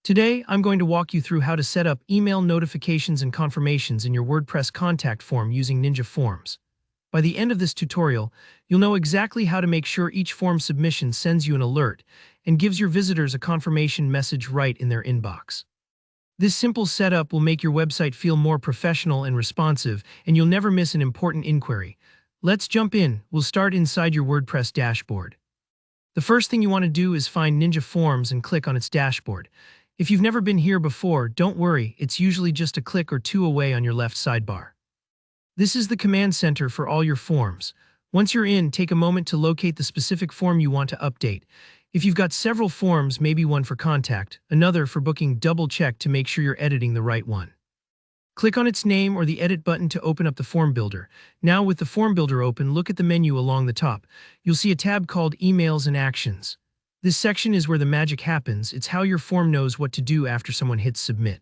Today, I'm going to walk you through how to set up email notifications and confirmations in your WordPress contact form using Ninja Forms. By the end of this tutorial, you'll know exactly how to make sure each form submission sends you an alert and gives your visitors a confirmation message right in their inbox. This simple setup will make your website feel more professional and responsive, and you'll never miss an important inquiry. Let's jump in. We'll start inside your WordPress dashboard. The first thing you want to do is find Ninja Forms and click on its dashboard. If you've never been here before, don't worry, it's usually just a click or two away on your left sidebar. This is the command center for all your forms. Once you're in, take a moment to locate the specific form you want to update. If you've got several forms, maybe one for contact, another for booking, double-check to make sure you're editing the right one. Click on its name or the Edit button to open up the form builder. Now with the form builder open, look at the menu along the top. You'll see a tab called Emails and Actions. This section is where the magic happens. It's how your form knows what to do after someone hits submit.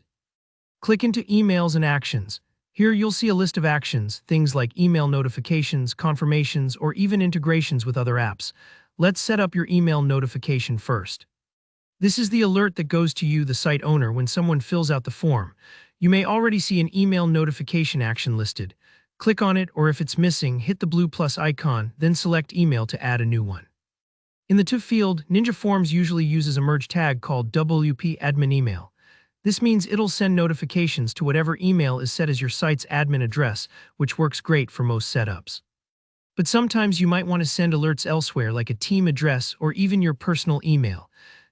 Click into Emails and Actions. Here you'll see a list of actions, things like email notifications, confirmations, or even integrations with other apps. Let's set up your email notification first. This is the alert that goes to you, the site owner, when someone fills out the form. You may already see an email notification action listed. Click on it, or if it's missing, hit the blue plus icon, then select Email to add a new one. In the To field, Ninja Forms usually uses a merge tag called WP admin email. This means it'll send notifications to whatever email is set as your site's admin address, which works great for most setups. But sometimes you might want to send alerts elsewhere, like a team address or even your personal email.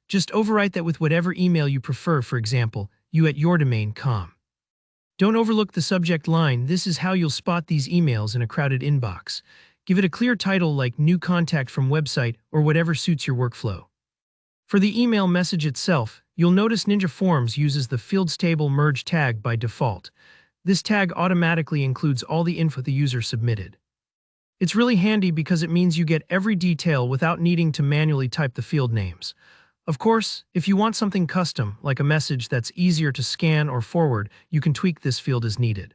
Just overwrite that with whatever email you prefer, for example, you@yourdomain.com. Don't overlook the subject line. This is how you'll spot these emails in a crowded inbox. Give it a clear title like New Contact from Website or whatever suits your workflow. For the email message itself, you'll notice Ninja Forms uses the Fields Table Merge tag by default. This tag automatically includes all the info the user submitted. It's really handy because it means you get every detail without needing to manually type the field names. Of course, if you want something custom, like a message that's easier to scan or forward, you can tweak this field as needed.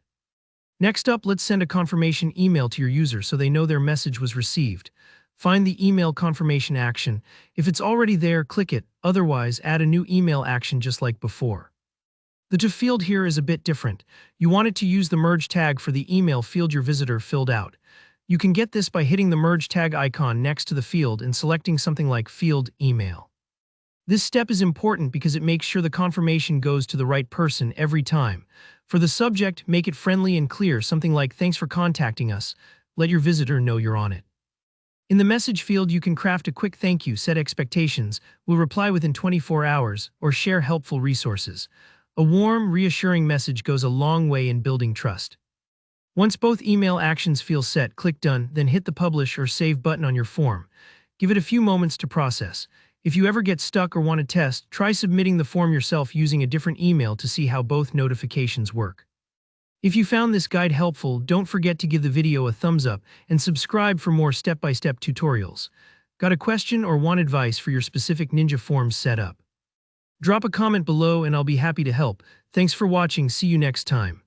Next up, let's send a confirmation email to your user so they know their message was received. Find the email confirmation action. If it's already there, click it. Otherwise, add a new email action just like before. The To field here is a bit different. You want it to use the merge tag for the email field your visitor filled out. You can get this by hitting the merge tag icon next to the field and selecting something like Field Email. This step is important because it makes sure the confirmation goes to the right person every time. For the subject, make it friendly and clear, something like "Thanks for contacting us." Let your visitor know you're on it. In the message field, you can craft a quick thank you, set expectations, will reply within 24 hours, or share helpful resources. A warm, reassuring message goes a long way in building trust. Once both email actions feel set, click Done, then hit the Publish or Save button on your form. Give it a few moments to process. If you ever get stuck or want to test, try submitting the form yourself using a different email to see how both notifications work. If you found this guide helpful, don't forget to give the video a thumbs up and subscribe for more step-by-step tutorials. Got a question or want advice for your specific Ninja Forms setup? Drop a comment below and I'll be happy to help. Thanks for watching. See you next time.